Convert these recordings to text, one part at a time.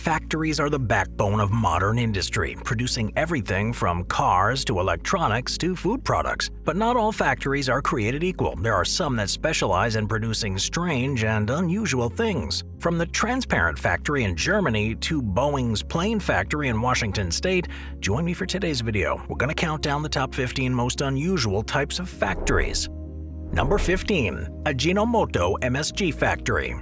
Factories are the backbone of modern industry, producing everything from cars to electronics to food products. But not all factories are created equal. There are some that specialize in producing strange and unusual things. From the transparent factory in Germany to Boeing's plane factory in Washington State, join me for today's video. We're going to count down the top 15 most unusual types of factories. Number 15. Ajinomoto MSG Factory.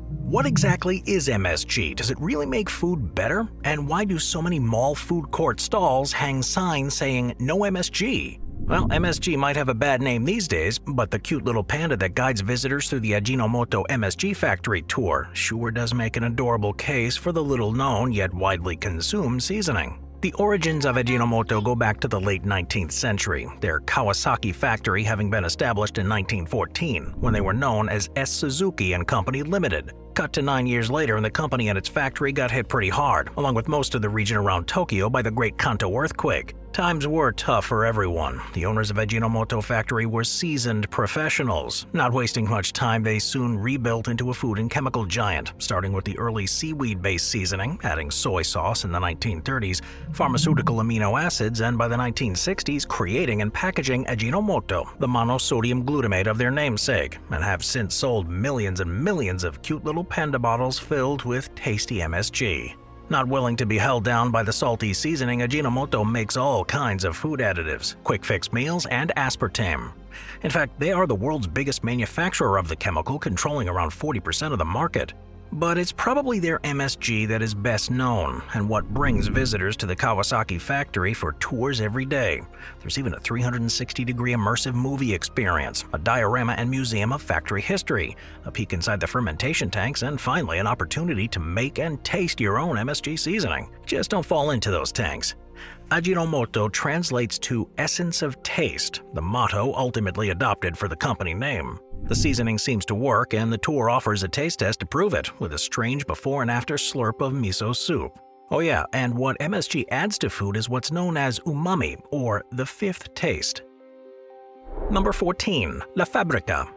What exactly is MSG? Does it really make food better? And why do so many mall food court stalls hang signs saying no MSG? Well, MSG might have a bad name these days, but the cute little panda that guides visitors through the Ajinomoto MSG Factory tour sure does make an adorable case for the little-known yet widely consumed seasoning. The origins of Ajinomoto go back to the late 19th century, their Kawasaki factory having been established in 1914, when they were known as S. Suzuki and Company Limited. Cut to 9 years later, and the company and its factory got hit pretty hard, along with most of the region around Tokyo, by the Great Kanto earthquake. Times were tough for everyone. The owners of Ajinomoto Factory were seasoned professionals. Not wasting much time, they soon rebuilt into a food and chemical giant, starting with the early seaweed-based seasoning, adding soy sauce in the 1930s, pharmaceutical amino acids, and by the 1960s creating and packaging Ajinomoto, the monosodium glutamate of their namesake, and have since sold millions and millions of cute little panda bottles filled with tasty MSG. Not willing to be held down by the salty seasoning, Ajinomoto makes all kinds of food additives, quick-fix meals, and aspartame. In fact, they are the world's biggest manufacturer of the chemical, controlling around 40% of the market. But it's probably their MSG that is best known, and what brings visitors to the Kawasaki factory for tours every day. There's even a 360-degree immersive movie experience, a diorama and museum of factory history, a peek inside the fermentation tanks, and finally an opportunity to make and taste your own MSG seasoning. Just don't fall into those tanks. Ajinomoto translates to essence of taste, the motto ultimately adopted for the company name. The seasoning seems to work, and the tour offers a taste test to prove it, with a strange before and after slurp of miso soup. Oh yeah, and what MSG adds to food is what's known as umami, or the fifth taste. Number 14. La Fabrica.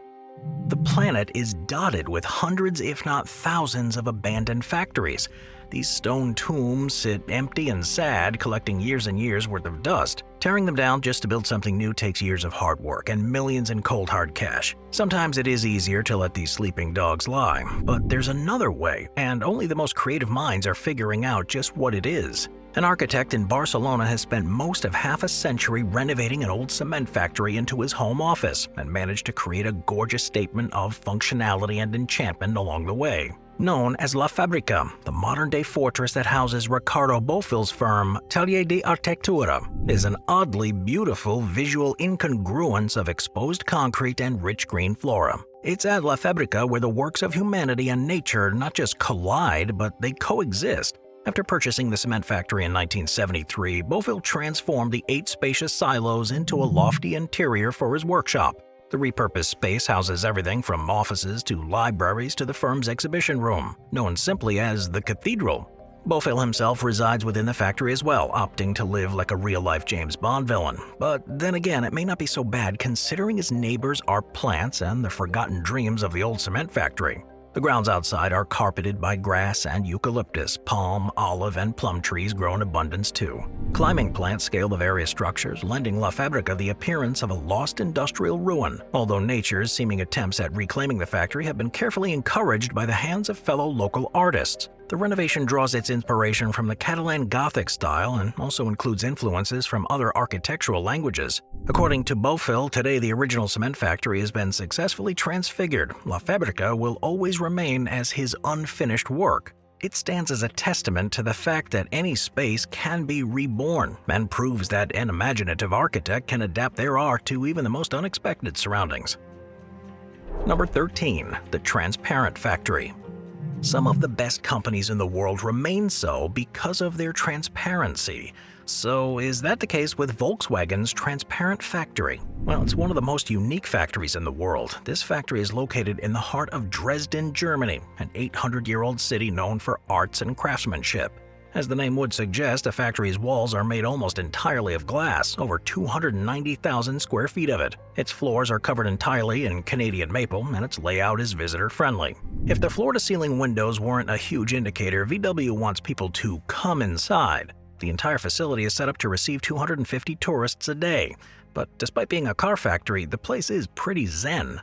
The planet is dotted with hundreds if not thousands of abandoned factories. These stone tombs sit empty and sad, collecting years and years worth of dust. Tearing them down just to build something new takes years of hard work and millions in cold hard cash. Sometimes it is easier to let these sleeping dogs lie, but there's another way, and only the most creative minds are figuring out just what it is. An architect in Barcelona has spent most of half a century renovating an old cement factory into his home office and managed to create a gorgeous statement of functionality and enchantment along the way. Known as La Fabrica, the modern-day fortress that houses Ricardo Bofill's firm Taller de Arquitectura is an oddly beautiful visual incongruence of exposed concrete and rich green flora. It's at La Fabrica where the works of humanity and nature not just collide, but they coexist. After purchasing the cement factory in 1973, Bofill transformed the 8 spacious silos into a lofty interior for his workshop. The repurposed space houses everything from offices to libraries to the firm's exhibition room, known simply as the Cathedral. Bofill himself resides within the factory as well, opting to live like a real-life James Bond villain. But then again, it may not be so bad considering his neighbors are plants and the forgotten dreams of the old cement factory. The grounds outside are carpeted by grass and eucalyptus, palm, olive, and plum trees grow in abundance too. Climbing plants scale the various structures, lending La Fabrica the appearance of a lost industrial ruin, although nature's seeming attempts at reclaiming the factory have been carefully encouraged by the hands of fellow local artists. The renovation draws its inspiration from the Catalan Gothic style and also includes influences from other architectural languages. According to Bofill, today the original cement factory has been successfully transfigured. La Fabrica will always remain as his unfinished work. It stands as a testament to the fact that any space can be reborn and proves that an imaginative architect can adapt their art to even the most unexpected surroundings. Number 13. The Transparent Factory. Some of the best companies in the world remain so because of their transparency. So is that the case with Volkswagen's Transparent Factory? Well, it's one of the most unique factories in the world. This factory is located in the heart of Dresden, Germany, an 800-year-old city known for arts and craftsmanship. As the name would suggest, a factory's walls are made almost entirely of glass, over 290,000 square feet of it. Its floors are covered entirely in Canadian maple, and its layout is visitor-friendly. If the floor-to-ceiling windows weren't a huge indicator, VW wants people to come inside. The entire facility is set up to receive 250 tourists a day. But despite being a car factory, the place is pretty zen.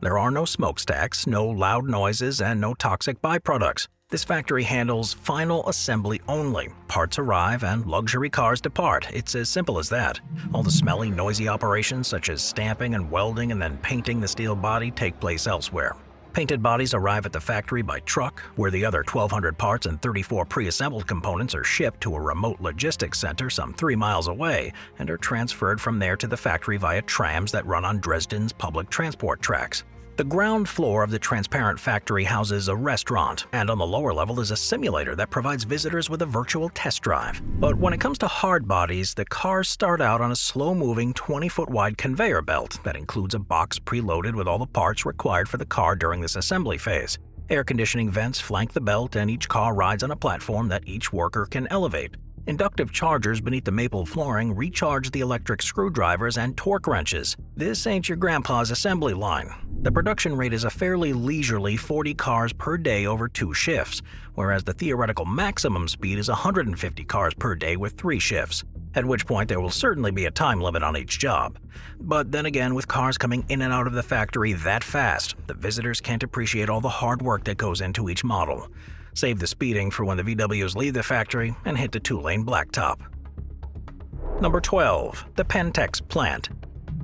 There are no smokestacks, no loud noises, and no toxic byproducts. This factory handles final assembly only. Parts arrive and luxury cars depart. It's as simple as that. All the smelly, noisy operations such as stamping and welding and then painting the steel body take place elsewhere. Painted bodies arrive at the factory by truck, where the other 1,200 parts and 34 pre-assembled components are shipped to a remote logistics center some 3 miles away and are transferred from there to the factory via trams that run on Dresden's public transport tracks. The ground floor of the transparent factory houses a restaurant, and on the lower level is a simulator that provides visitors with a virtual test drive. But when it comes to hard bodies, the cars start out on a slow-moving 20-foot-wide conveyor belt that includes a box preloaded with all the parts required for the car during this assembly phase. Air conditioning vents flank the belt, and each car rides on a platform that each worker can elevate. Inductive chargers beneath the maple flooring recharge the electric screwdrivers and torque wrenches. This ain't your grandpa's assembly line. The production rate is a fairly leisurely 40 cars per day over 2 shifts, whereas the theoretical maximum speed is 150 cars per day with 3 shifts, at which point there will certainly be a time limit on each job. But then again, with cars coming in and out of the factory that fast, the visitors can't appreciate all the hard work that goes into each model. Save the speeding for when the VWs leave the factory and hit the 2-lane blacktop. Number 12. The Pantex Plant.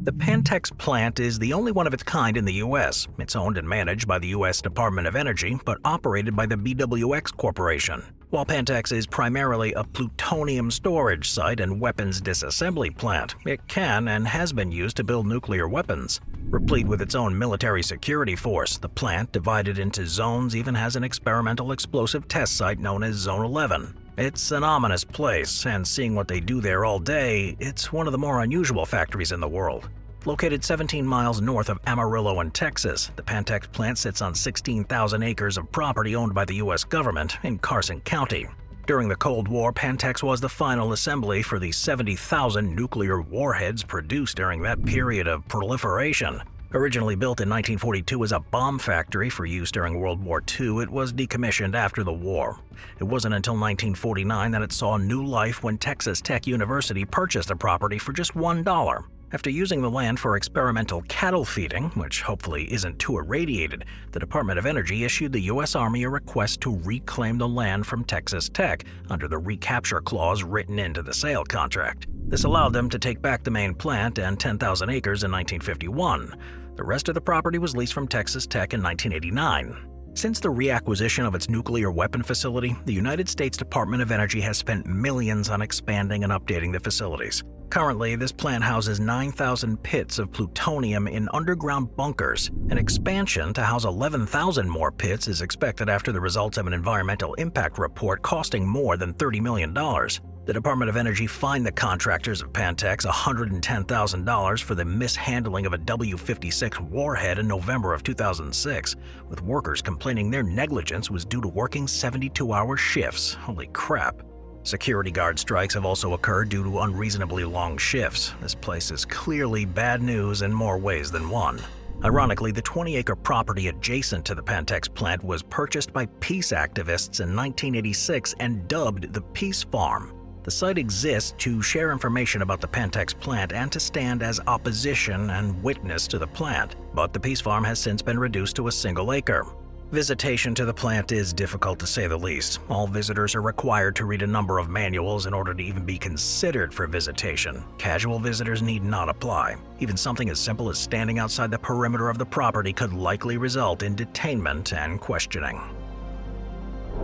The Pantex Plant is the only one of its kind in the U.S. It's owned and managed by the U.S. Department of Energy, but operated by the BWX Corporation. While Pantex is primarily a plutonium storage site and weapons disassembly plant, it can and has been used to build nuclear weapons. Replete with its own military security force, the plant, divided into zones, even has an experimental explosive test site known as Zone 11. It's an ominous place, and seeing what they do there all day, it's one of the more unusual factories in the world. Located 17 miles north of Amarillo in Texas, the Pantex plant sits on 16,000 acres of property owned by the U.S. government in Carson County. During the Cold War, Pantex was the final assembly for the 70,000 nuclear warheads produced during that period of proliferation. Originally built in 1942 as a bomb factory for use during World War II, it was decommissioned after the war. It wasn't until 1949 that it saw new life when Texas Tech University purchased the property for just $1. After using the land for experimental cattle feeding, which hopefully isn't too irradiated, the Department of Energy issued the U.S. Army a request to reclaim the land from Texas Tech under the recapture clause written into the sale contract. This allowed them to take back the main plant and 10,000 acres in 1951. The rest of the property was leased from Texas Tech in 1989. Since the reacquisition of its nuclear weapon facility, the United States Department of Energy has spent millions on expanding and updating the facilities. Currently, this plant houses 9,000 pits of plutonium in underground bunkers. An expansion to house 11,000 more pits is expected after the results of an environmental impact report costing more than $30 million. The Department of Energy fined the contractors of Pantex $110,000 for the mishandling of a W-56 warhead in November of 2006, with workers complaining their negligence was due to working 72-hour shifts. Holy crap. Security guard strikes have also occurred due to unreasonably long shifts. This place is clearly bad news in more ways than one. Ironically, the 20-acre property adjacent to the Pantex plant was purchased by peace activists in 1986 and dubbed the Peace Farm. The site exists to share information about the Pantex plant and to stand as opposition and witness to the plant, but the Peace Farm has since been reduced to a single acre. Visitation to the plant is difficult to say the least. All visitors are required to read a number of manuals in order to even be considered for visitation. Casual visitors need not apply. Even something as simple as standing outside the perimeter of the property could likely result in detainment and questioning.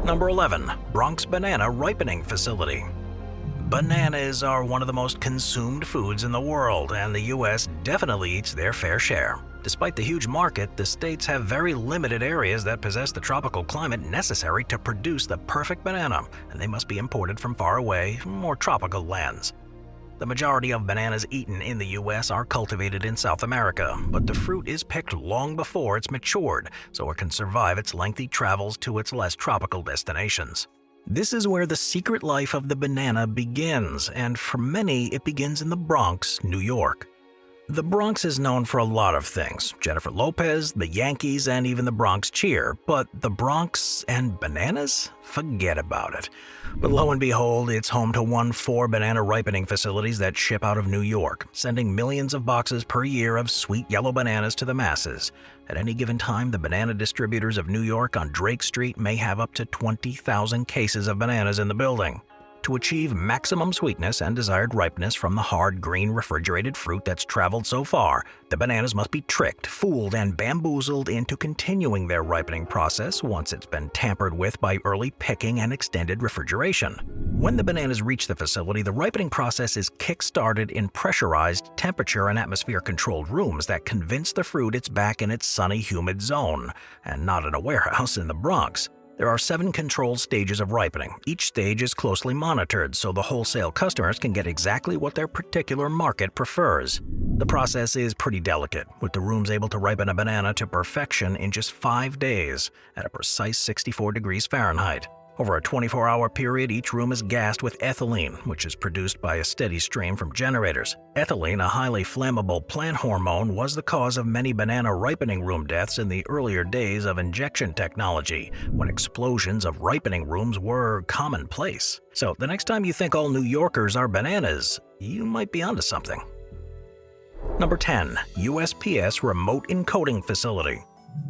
Number 11. Bronx Banana Ripening Facility. Bananas are one of the most consumed foods in the world, and the U.S. definitely eats their fair share. Despite the huge market, the states have very limited areas that possess the tropical climate necessary to produce the perfect banana, and they must be imported from far away, more tropical lands. The majority of bananas eaten in the U.S. are cultivated in South America, but the fruit is picked long before it's matured, so it can survive its lengthy travels to its less tropical destinations. This is where the secret life of the banana begins, and for many, it begins in the Bronx, New York. The Bronx is known for a lot of things: Jennifer Lopez, the Yankees, and even the Bronx Cheer. But the Bronx and bananas? Forget about it. But lo and behold, it's home to 4 banana ripening facilities that ship out of New York, sending millions of boxes per year of sweet yellow bananas to the masses. At any given time, the banana distributors of New York on Drake Street may have up to 20,000 cases of bananas in the building. To achieve maximum sweetness and desired ripeness from the hard, green, refrigerated fruit that's traveled so far, the bananas must be tricked, fooled, and bamboozled into continuing their ripening process once it's been tampered with by early picking and extended refrigeration. When the bananas reach the facility, the ripening process is kick-started in pressurized, temperature and atmosphere-controlled rooms that convince the fruit it's back in its sunny, humid zone, and not in a warehouse in the Bronx. There are 7 controlled stages of ripening. Each stage is closely monitored so the wholesale customers can get exactly what their particular market prefers. The process is pretty delicate, with the rooms able to ripen a banana to perfection in just 5 days at a precise 64 degrees Fahrenheit. Over a 24-hour period, each room is gassed with ethylene, which is produced by a steady stream from generators. Ethylene, a highly flammable plant hormone, was the cause of many banana ripening room deaths in the earlier days of injection technology, when explosions of ripening rooms were commonplace. So the next time you think all New Yorkers are bananas, you might be onto something. Number 10. USPS Remote Encoding Facility.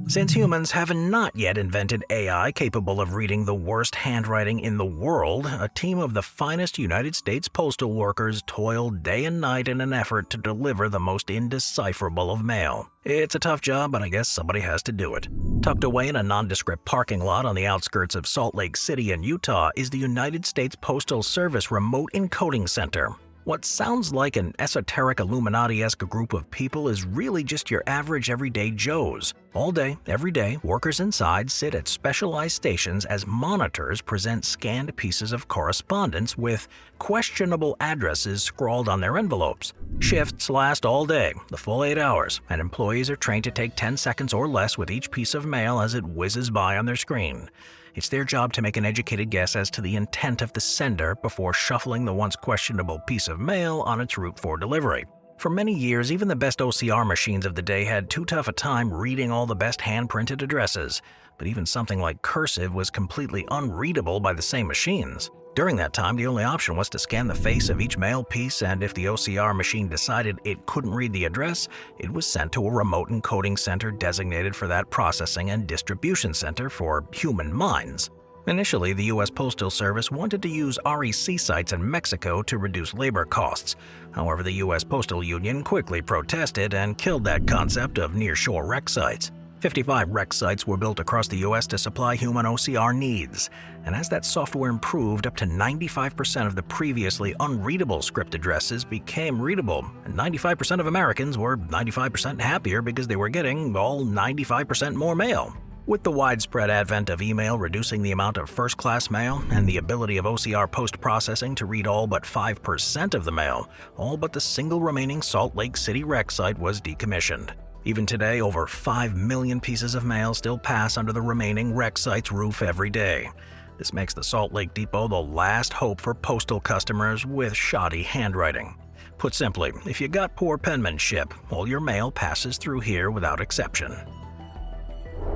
Since humans have not yet invented AI capable of reading the worst handwriting in the world, a team of the finest United States postal workers toiled day and night in an effort to deliver the most indecipherable of mail. It's a tough job, but I guess somebody has to do it. Tucked away in a nondescript parking lot on the outskirts of Salt Lake City in Utah is the United States Postal Service Remote Encoding Center. What sounds like an esoteric Illuminati-esque group of people is really just your average everyday Joes. All day, every day, workers inside sit at specialized stations as monitors present scanned pieces of correspondence with questionable addresses scrawled on their envelopes. Shifts last all day, the full 8 hours, and employees are trained to take 10 seconds or less with each piece of mail as it whizzes by on their screen. It's their job to make an educated guess as to the intent of the sender before shuffling the once questionable piece of mail on its route for delivery. For many years, even the best OCR machines of the day had too tough a time reading all the best hand-printed addresses, but even something like cursive was completely unreadable by the same machines. During that time, the only option was to scan the face of each mail piece, and if the OCR machine decided it couldn't read the address, it was sent to a remote encoding center designated for that processing and distribution center for human minds. Initially, the U.S. Postal Service wanted to use REC sites in Mexico to reduce labor costs. However, the U.S. Postal Union quickly protested and killed that concept of nearshore rec sites. 55 rec sites were built across the U.S. to supply human OCR needs, and as that software improved, up to 95% of the previously unreadable script addresses became readable, and 95% of Americans were 95% happier because they were getting all 95% more mail. With the widespread advent of email reducing the amount of first-class mail and the ability of OCR post-processing to read all but 5% of the mail, all but the single remaining Salt Lake City rec site was decommissioned. Even today, over 5 million pieces of mail still pass under the remaining rec site's roof every day. This makes the Salt Lake Depot the last hope for postal customers with shoddy handwriting. Put simply, if you got poor penmanship, all your mail passes through here without exception.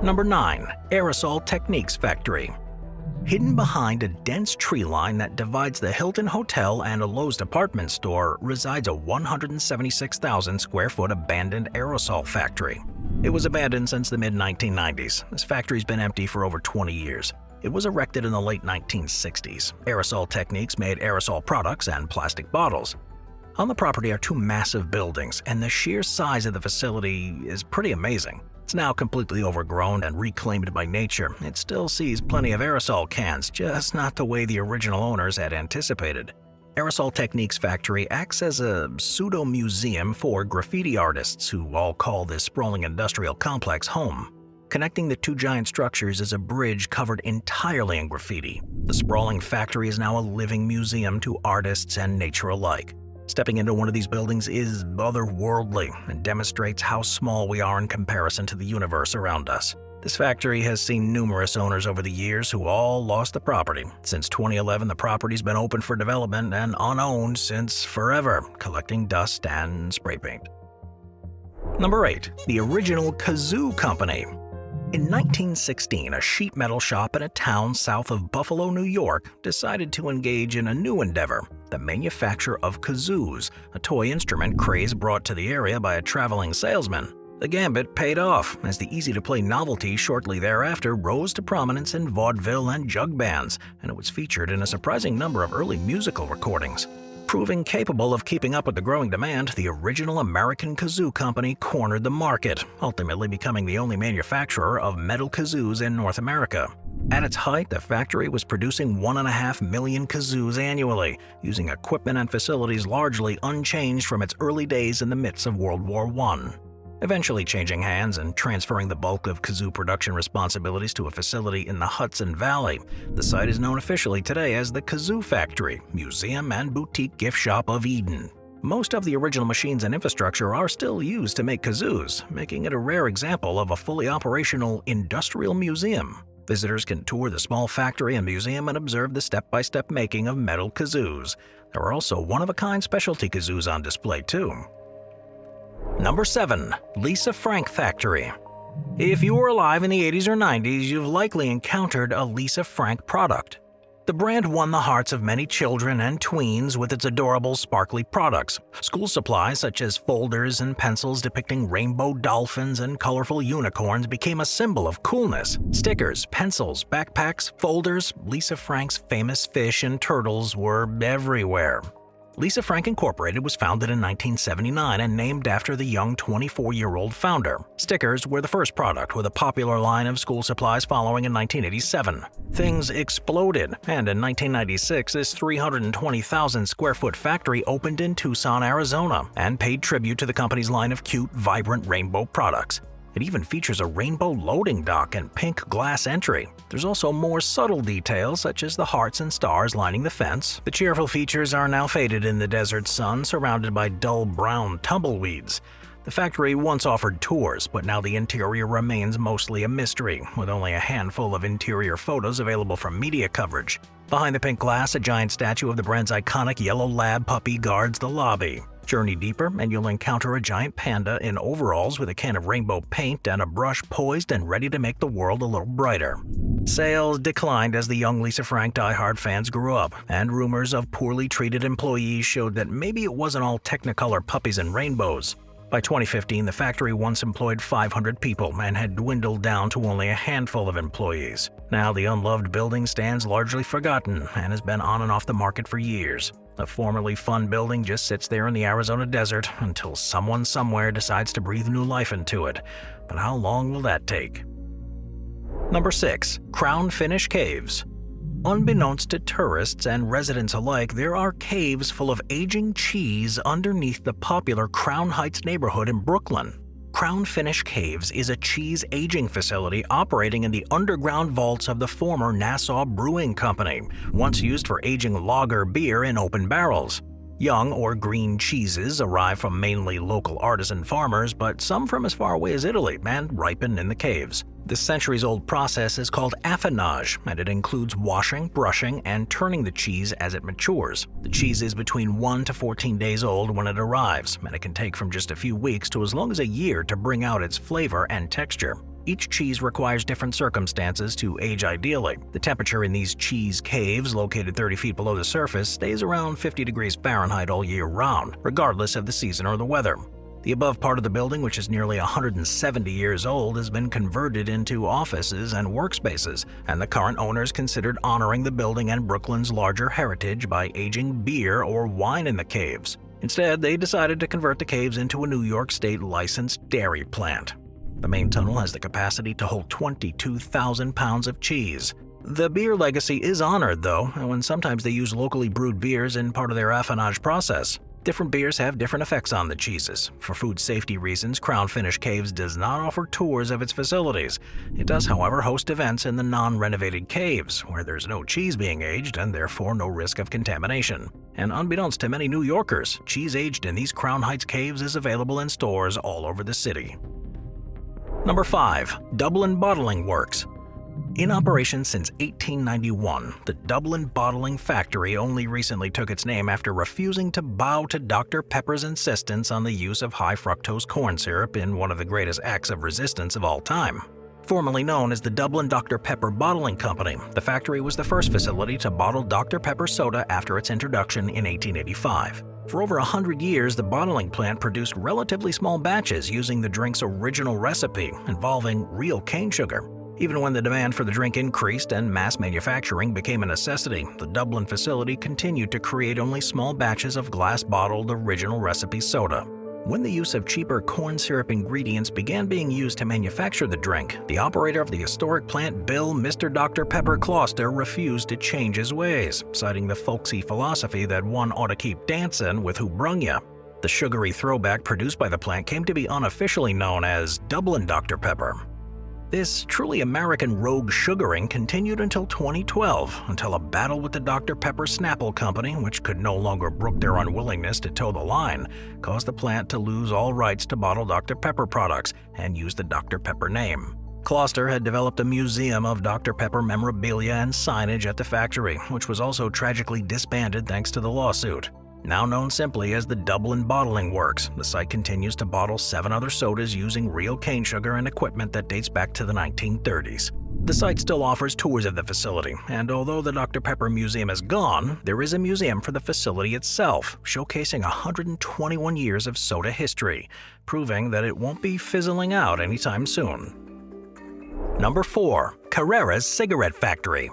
Number 9. Aerosol Techniques Factory. Hidden behind a dense tree line that divides the Hilton Hotel and a Lowe's department store resides a 176,000 square foot abandoned aerosol factory. It was abandoned since the mid-1990s. This factory's been empty for over 20 years. It was erected in the late 1960s. Aerosol Techniques made aerosol products and plastic bottles. On the property are 2 massive buildings, and the sheer size of the facility is pretty amazing. It's now completely overgrown and reclaimed by nature. It still sees plenty of aerosol cans, just not the way the original owners had anticipated. Aerosol Techniques Factory acts as a pseudo-museum for graffiti artists who all call this sprawling industrial complex home. Connecting the 2 giant structures is a bridge covered entirely in graffiti. The sprawling factory is now a living museum to artists and nature alike. Stepping into one of these buildings is otherworldly and demonstrates how small we are in comparison to the universe around us. This factory has seen numerous owners over the years who all lost the property. Since 2011, the property's been open for development and unowned since forever, collecting dust and spray paint. Number 8. The original Kazoo Company. In 1916, a sheet metal shop in a town south of Buffalo, New York, decided to engage in a new endeavor, the manufacture of kazoos, a toy instrument craze brought to the area by a traveling salesman. The gambit paid off, as the easy-to-play novelty shortly thereafter rose to prominence in vaudeville and jug bands, and it was featured in a surprising number of early musical recordings. Proving capable of keeping up with the growing demand, the original American Kazoo Company cornered the market, ultimately becoming the only manufacturer of metal kazoos in North America. At its height, the factory was producing 1.5 million kazoos annually, using equipment and facilities largely unchanged from its early days in the midst of World War I. Eventually changing hands and transferring the bulk of kazoo production responsibilities to a facility in the Hudson Valley, the site is known officially today as the Kazoo Factory, Museum and Boutique Gift Shop of Eden. Most of the original machines and infrastructure are still used to make kazoos, making it a rare example of a fully operational industrial museum. Visitors can tour the small factory and museum and observe the step-by-step making of metal kazoos. There are also one-of-a-kind specialty kazoos on display too. Number 7. Lisa Frank Factory. If you were alive in the 80s or 90s, you've likely encountered a Lisa Frank product. The brand won the hearts of many children and tweens with its adorable, sparkly products. School supplies such as folders and pencils depicting rainbow dolphins and colorful unicorns became a symbol of coolness. Stickers, pencils, backpacks, folders, Lisa Frank's famous fish and turtles were everywhere. Lisa Frank Incorporated was founded in 1979 and named after the young 24-year-old founder. Stickers were the first product, with a popular line of school supplies following in 1987. Things exploded, and in 1996, this 320,000-square-foot factory opened in Tucson, Arizona, and paid tribute to the company's line of cute, vibrant rainbow products. It even features a rainbow loading dock and pink glass entry. There's also more subtle details such as the hearts and stars lining the fence. The cheerful features are now faded in the desert sun, surrounded by dull brown tumbleweeds. The factory once offered tours, but now the interior remains mostly a mystery, with only a handful of interior photos available from media coverage. Behind the pink glass, a giant statue of the brand's iconic yellow lab puppy guards the lobby. Journey deeper, and you'll encounter a giant panda in overalls with a can of rainbow paint and a brush poised and ready to make the world a little brighter. Sales declined as the young Lisa Frank diehard fans grew up, and rumors of poorly treated employees showed that maybe it wasn't all Technicolor puppies and rainbows. By 2015, the factory once employed 500 people and had dwindled down to only a handful of employees. Now the unloved building stands largely forgotten and has been on and off the market for years. A formerly fun building just sits there in the Arizona desert until someone somewhere decides to breathe new life into it. But how long will that take? Number 6. Crown Finish Caves. Unbeknownst to tourists and residents alike, there are caves full of aging cheese underneath the popular Crown Heights neighborhood in Brooklyn. Crown Finish Caves is a cheese aging facility operating in the underground vaults of the former Nassau Brewing Company, once used for aging lager beer in open barrels. Young or green cheeses arrive from mainly local artisan farmers, but some from as far away as Italy and ripen in the caves. This centuries-old process is called affinage, and it includes washing, brushing, and turning the cheese as it matures. The cheese is between 1 to 14 days old when it arrives, and it can take from just a few weeks to as long as a year to bring out its flavor and texture. Each cheese requires different circumstances to age ideally. The temperature in these cheese caves, located 30 feet below the surface, stays around 50 degrees Fahrenheit all year round, regardless of the season or the weather. The above part of the building, which is nearly 170 years old, has been converted into offices and workspaces, and the current owners considered honoring the building and Brooklyn's larger heritage by aging beer or wine in the caves. Instead, they decided to convert the caves into a New York State licensed dairy plant. The main tunnel has the capacity to hold 22,000 pounds of cheese. The beer legacy is honored, though, and sometimes they use locally brewed beers in part of their affinage process. Different beers have different effects on the cheeses. For food safety reasons, Crown Finish Caves does not offer tours of its facilities. It does, however, host events in the non-renovated caves, where there's no cheese being aged and therefore no risk of contamination. And unbeknownst to many New Yorkers, cheese aged in these Crown Heights caves is available in stores all over the city. Number 5. Dublin Bottling Works. In operation since 1891, the Dublin Bottling Factory only recently took its name after refusing to bow to Dr. Pepper's insistence on the use of high-fructose corn syrup in one of the greatest acts of resistance of all time. Formerly known as the Dublin Dr. Pepper Bottling Company, the factory was the first facility to bottle Dr. Pepper soda after its introduction in 1885. For over 100 years, the bottling plant produced relatively small batches using the drink's original recipe, involving real cane sugar. Even when the demand for the drink increased and mass manufacturing became a necessity, the Dublin facility continued to create only small batches of glass-bottled original recipe soda. When the use of cheaper corn syrup ingredients began being used to manufacture the drink, the operator of the historic plant, Bill Mr. Dr. Pepper Closter, refused to change his ways, citing the folksy philosophy that one ought to keep dancing with who brung ya. The sugary throwback produced by the plant came to be unofficially known as Dublin Dr. Pepper. This truly American rogue sugaring continued until 2012, until a battle with the Dr. Pepper Snapple Company, which could no longer brook their unwillingness to toe the line, caused the plant to lose all rights to bottle Dr. Pepper products and use the Dr. Pepper name. Closter had developed a museum of Dr. Pepper memorabilia and signage at the factory, which was also tragically disbanded thanks to the lawsuit. Now known simply as the Dublin Bottling Works, the site continues to bottle 7 other sodas using real cane sugar and equipment that dates back to the 1930s. The site still offers tours of the facility, and although the Dr. Pepper Museum is gone, there is a museum for the facility itself, showcasing 121 years of soda history, proving that it won't be fizzling out anytime soon. Number 4. Carreras Cigarette Factory.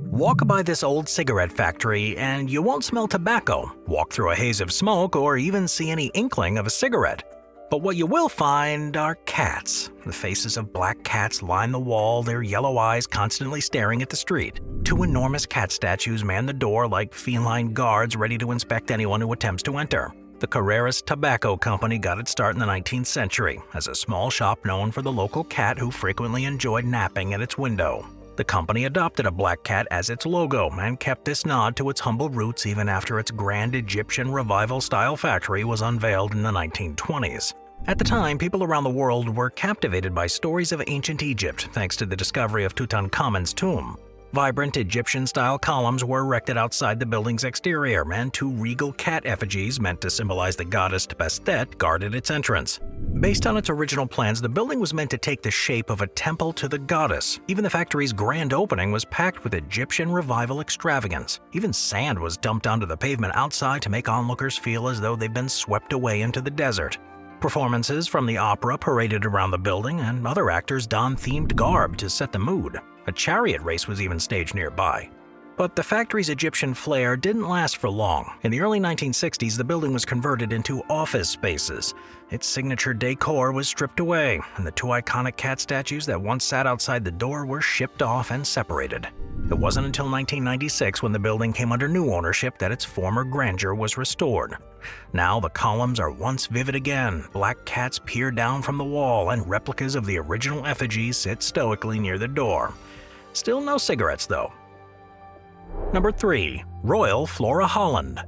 Walk by this old cigarette factory and you won't smell tobacco, walk through a haze of smoke, or even see any inkling of a cigarette. But what you will find are cats. The faces of black cats line the wall, their yellow eyes constantly staring at the street. 2 enormous cat statues man the door like feline guards ready to inspect anyone who attempts to enter. The Carreras Tobacco Company got its start in the 19th century as a small shop known for the local cat who frequently enjoyed napping at its window. The company adopted a black cat as its logo and kept this nod to its humble roots even after its grand Egyptian revival-style factory was unveiled in the 1920s. At the time, people around the world were captivated by stories of ancient Egypt thanks to the discovery of Tutankhamun's tomb. Vibrant Egyptian-style columns were erected outside the building's exterior, and 2 regal cat effigies meant to symbolize the goddess Bastet guarded its entrance. Based on its original plans, the building was meant to take the shape of a temple to the goddess. Even the factory's grand opening was packed with Egyptian revival extravagance. Even sand was dumped onto the pavement outside to make onlookers feel as though they'd been swept away into the desert. Performances from the opera paraded around the building, and other actors donned themed garb to set the mood. A chariot race was even staged nearby. But the factory's Egyptian flair didn't last for long. In the early 1960s, the building was converted into office spaces. Its signature decor was stripped away, and the 2 iconic cat statues that once sat outside the door were shipped off and separated. It wasn't until 1996, when the building came under new ownership, that its former grandeur was restored. Now the columns are once vivid again, black cats peer down from the wall, and replicas of the original effigies sit stoically near the door. Still no cigarettes, though. Number 3. Royal Flora Holland.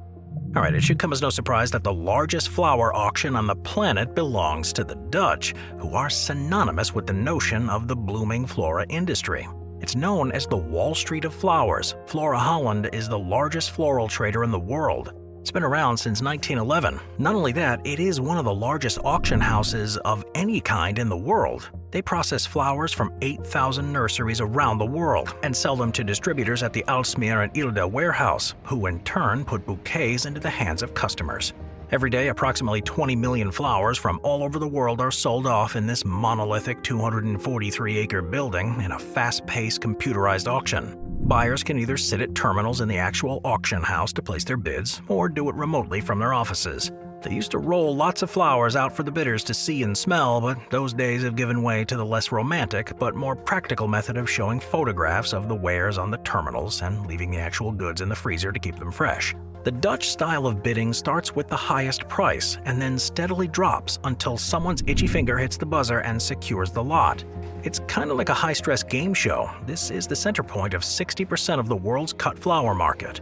Alright, it should come as no surprise that the largest flower auction on the planet belongs to the Dutch, who are synonymous with the notion of the blooming flora industry. It's known as the Wall Street of flowers. Flora Holland is the largest floral trader in the world. It's been around since 1911. Not only that, it is one of the largest auction houses of any kind in the world. They process flowers from 8,000 nurseries around the world and sell them to distributors at the Aalsmeer and Ilde warehouse, who in turn put bouquets into the hands of customers. Every day, approximately 20 million flowers from all over the world are sold off in this monolithic 243-acre building in a fast-paced computerized auction. Buyers can either sit at terminals in the actual auction house to place their bids, or do it remotely from their offices. They used to roll lots of flowers out for the bidders to see and smell, but those days have given way to the less romantic but more practical method of showing photographs of the wares on the terminals and leaving the actual goods in the freezer to keep them fresh. The Dutch style of bidding starts with the highest price and then steadily drops until someone's itchy finger hits the buzzer and secures the lot. It's kind of like a high-stress game show. This is the center point of 60% of the world's cut flower market.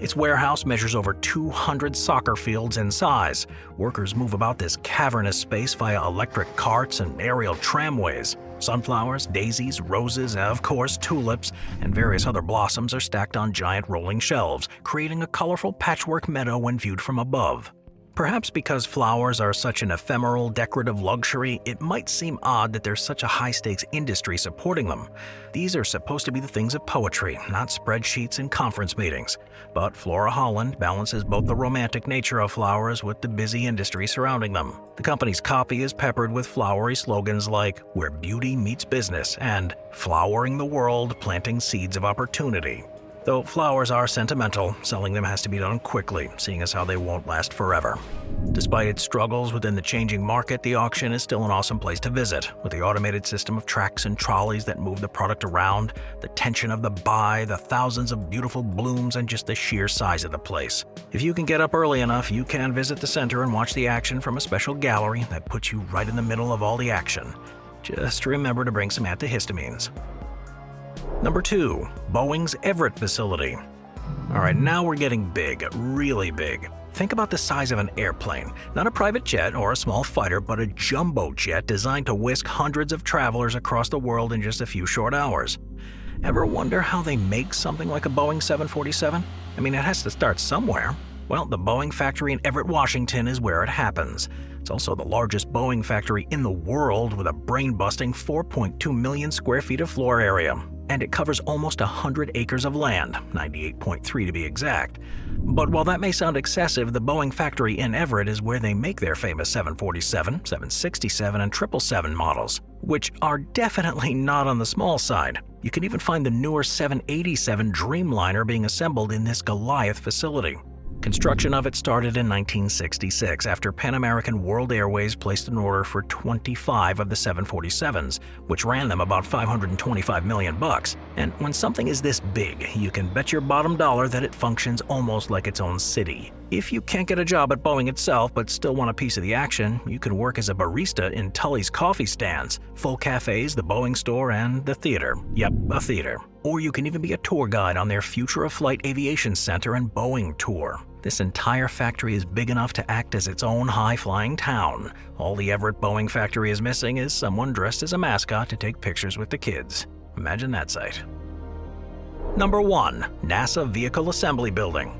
Its warehouse measures over 200 soccer fields in size. Workers move about this cavernous space via electric carts and aerial tramways. Sunflowers, daisies, roses, and of course tulips, and various other blossoms are stacked on giant rolling shelves, creating a colorful patchwork meadow when viewed from above. Perhaps because flowers are such an ephemeral, decorative luxury, it might seem odd that there's such a high-stakes industry supporting them. These are supposed to be the things of poetry, not spreadsheets and conference meetings. But Flora Holland balances both the romantic nature of flowers with the busy industry surrounding them. The company's copy is peppered with flowery slogans like "Where beauty meets business" and "Flowering the world, planting seeds of opportunity." Though flowers are sentimental, selling them has to be done quickly, seeing as how they won't last forever. Despite its struggles within the changing market, the auction is still an awesome place to visit, with the automated system of tracks and trolleys that move the product around, the tension of the buy, the thousands of beautiful blooms, and just the sheer size of the place. If you can get up early enough, you can visit the center and watch the action from a special gallery that puts you right in the middle of all the action. Just remember to bring some antihistamines. Number 2. Boeing's Everett facility. Alright, now we're getting big, really big. Think about the size of an airplane. Not a private jet or a small fighter, but a jumbo jet designed to whisk hundreds of travelers across the world in just a few short hours. Ever wonder how they make something like a Boeing 747? I mean, it has to start somewhere. Well, the Boeing factory in Everett, Washington is where it happens. It's also the largest Boeing factory in the world with a brain-busting 4.2 million square feet of floor area. And it covers almost 100 acres of land, 98.3 to be exact. But while that may sound excessive, the Boeing factory in Everett is where they make their famous 747, 767, and 777 models, which are definitely not on the small side. You can even find the newer 787 Dreamliner being assembled in this Goliath facility. Construction of it started in 1966 after Pan American World Airways placed an order for 25 of the 747s, which ran them about $525 million. And when something is this big, you can bet your bottom dollar that it functions almost like its own city. If you can't get a job at Boeing itself but still want a piece of the action, you can work as a barista in Tully's coffee stands, full cafes, the Boeing store, and the theater. Yep, a theater. Or you can even be a tour guide on their Future of Flight Aviation Center and Boeing tour. This entire factory is big enough to act as its own high-flying town. All the Everett Boeing factory is missing is someone dressed as a mascot to take pictures with the kids. Imagine that sight. Number 1. NASA Vehicle Assembly Building.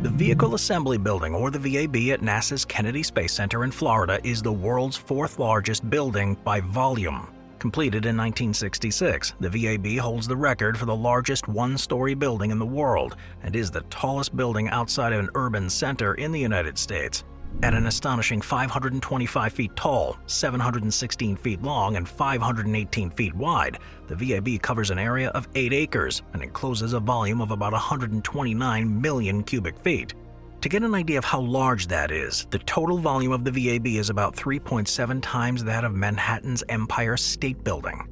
The Vehicle Assembly Building, or the VAB, at NASA's Kennedy Space Center in Florida is the world's 4th largest building by volume. Completed in 1966, the VAB holds the record for the largest one-story building in the world and is the tallest building outside of an urban center in the United States. At an astonishing 525 feet tall, 716 feet long, and 518 feet wide, the VAB covers an area of 8 acres and encloses a volume of about 129 million cubic feet. To get an idea of how large that is, the total volume of the VAB is about 3.7 times that of Manhattan's Empire State Building.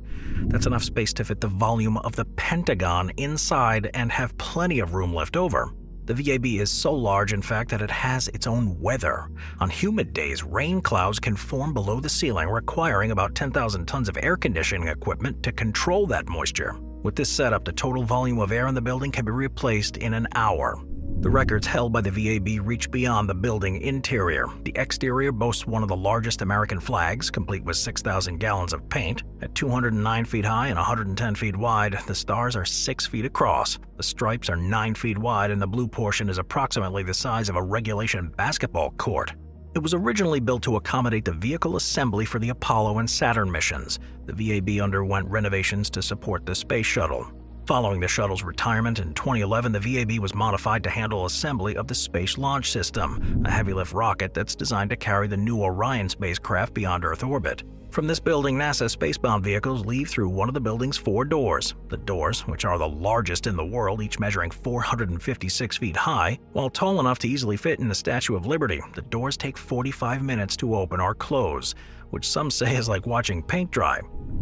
That's enough space to fit the volume of the Pentagon inside and have plenty of room left over. The VAB is so large, in fact, that it has its own weather. On humid days, rain clouds can form below the ceiling, requiring about 10,000 tons of air conditioning equipment to control that moisture. With this setup, the total volume of air in the building can be replaced in an hour. The records held by the VAB reach beyond the building interior. The exterior boasts one of the largest American flags, complete with 6,000 gallons of paint. At 209 feet high and 110 feet wide, the stars are 6 feet across. The stripes are 9 feet wide, and the blue portion is approximately the size of a regulation basketball court. It was originally built to accommodate the vehicle assembly for the Apollo and Saturn missions. The VAB underwent renovations to support the space shuttle. Following the shuttle's retirement in 2011, the VAB was modified to handle assembly of the Space Launch System, a heavy-lift rocket that's designed to carry the new Orion spacecraft beyond Earth orbit. From this building, NASA spacebound vehicles leave through one of the building's 4 doors. The doors, which are the largest in the world, each measuring 456 feet high, while tall enough to easily fit in the Statue of Liberty, the doors take 45 minutes to open or close, which some say is like watching paint dry.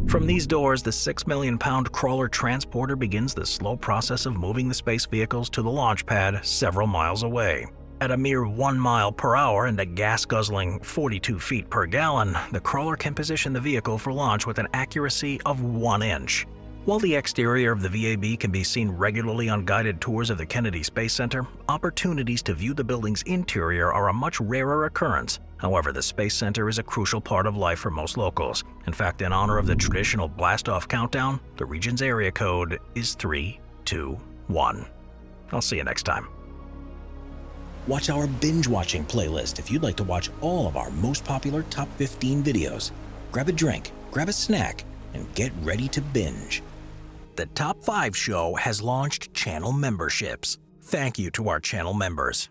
From these doors, the 6 million-pound crawler transporter begins the slow process of moving the space vehicles to the launch pad several miles away. At a mere 1 mile per hour and a gas-guzzling 42 feet per gallon, the crawler can position the vehicle for launch with an accuracy of 1 inch. While the exterior of the VAB can be seen regularly on guided tours of the Kennedy Space Center, opportunities to view the building's interior are a much rarer occurrence. However, the Space Center is a crucial part of life for most locals. In fact, in honor of the traditional blast-off countdown, the region's area code is 321. I'll see you next time. Watch our binge-watching playlist if you'd like to watch all of our most popular top 15 videos. Grab a drink, grab a snack, and get ready to binge. The Top 5 show has launched channel memberships. Thank you to our channel members.